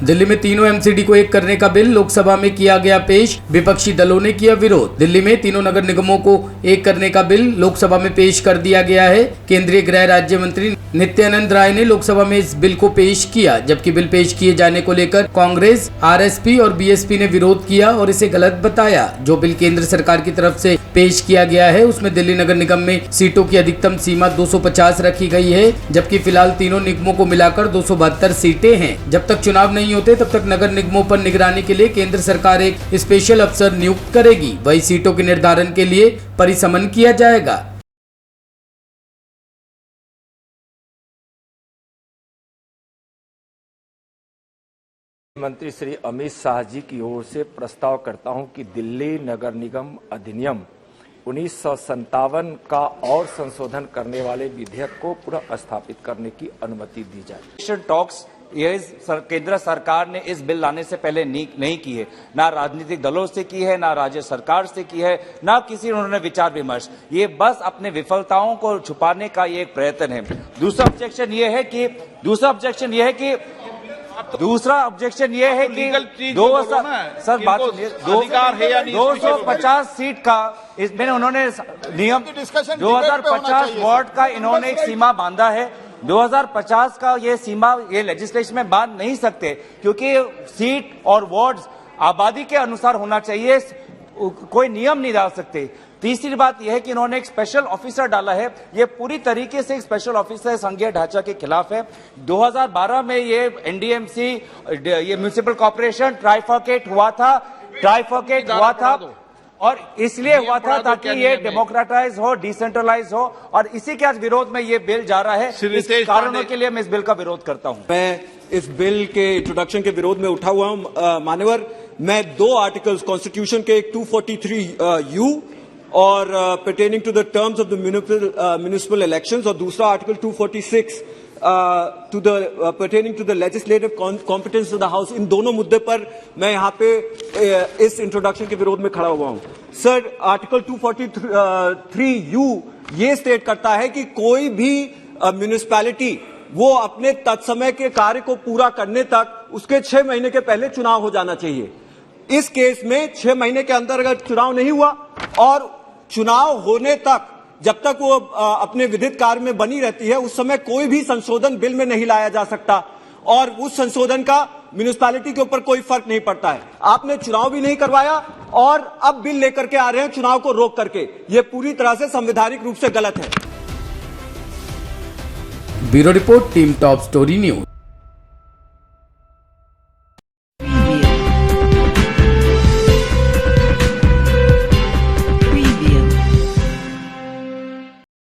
दिल्ली में तीनों एमसीडी को एक करने का बिल लोकसभा में किया गया पेश, विपक्षी दलों ने किया विरोध। दिल्ली में तीनों नगर निगमों को एक करने का बिल लोकसभा में पेश कर दिया गया है। केंद्रीय गृह राज्य मंत्री नित्यानंद राय ने लोकसभा में इस बिल को पेश किया, जबकि बिल पेश किए जाने को लेकर कांग्रेस, आरएसपी और बीएसपी ने विरोध किया और इसे गलत बताया। जो बिल केंद्र सरकार की तरफ से पेश किया गया है उसमें दिल्ली नगर निगम में सीटों की अधिकतम सीमा 250 रखी गई है, जबकि फिलहाल तीनों निगमों को मिलाकर 272 सीटें हैं। जब तक चुनाव नहीं होते तब तक नगर निगमों पर निगरानी के लिए केंद्र सरकार एक स्पेशल अफसर नियुक्त करेगी। वही सीटों के निर्धारण के लिए परिसमन किया जाएगा। मंत्री श्री अमित शाह जी की ओर से प्रस्ताव करता हूं कि दिल्ली नगर निगम अधिनियम 1957 का और संशोधन करने वाले विधेयक को पुनः स्थापित करने की अनुमति दी जाए। टॉक्स ये केंद्र सरकार ने इस बिल लाने से पहले नहीं की है, ना राजनीतिक दलों से की है, ना राज्य सरकार से की है, ना किसी उन्होंने विचार विमर्श। ये बस अपने विफलताओं को छुपाने का ये एक प्रयत्न है। दूसरा ऑब्जेक्शन ये है कि 250 सीट का इसमें उन्होंने नियम 2050 वार्ड का इन्होंने एक सीमा बांधा है। 2050 का ये सीमा ये लेजिस्लेशन में बांध नहीं सकते, क्योंकि सीट और वार्ड्स आबादी के अनुसार होना चाहिए, कोई नियम नहीं डाल सकते। तीसरी बात यह है कि इन्होंने एक स्पेशल ऑफिसर डाला है, ये पूरी तरीके से एक स्पेशल ऑफिसर संघीय ढांचा के खिलाफ है। 2012 में ये एनडीएमसी ये म्युनिसिपल कॉर्पोरेशन ट्राइफॉर्केट हुआ था और इसलिए हुआ था ताकि ये डेमोक्रेटाइज हो, डिसेंट्रलाइज हो, और इसी के आज विरोध में ये बिल जा रहा है। इस कारणों के लिए मैं इस बिल का विरोध करता हूं। मैं इस बिल के इंट्रोडक्शन के विरोध में उठा हुआ हूं। मान्यवर, मैं 2 आर्टिकल्स कॉन्स्टिट्यूशन के, एक 243U और pertaining to the terms of the municipal elections, और दूसरा article 246 pertaining to the legislative competence of the house, इन दोनों मुद्दे पर मैं यहाँ पे इस इंट्रोडक्शन के विरोध में खड़ा हुआ हूँ। सर, आर्टिकल 243U ये स्टेट करता है कि कोई भी म्युनिसिपैलिटी वो अपने तत्समय के कार्य को पूरा करने तक उसके 6 महीने के पहले चुनाव हो जाना चाहिए। इस केस में 6 महीने के अंदर अगर चुनाव नहीं हुआ और चुनाव होने तक जब तक वो अपने विधित कार्य में बनी रहती है, उस समय कोई भी संशोधन बिल में नहीं लाया जा सकता और उस संशोधन का म्युनिसिपैलिटी के ऊपर कोई फर्क नहीं पड़ता है। आपने चुनाव भी नहीं करवाया और अब बिल लेकर के आ रहे हैं चुनाव को रोक करके। ये पूरी तरह से संवैधानिक रूप से गलत है। Bureau report, team top story news.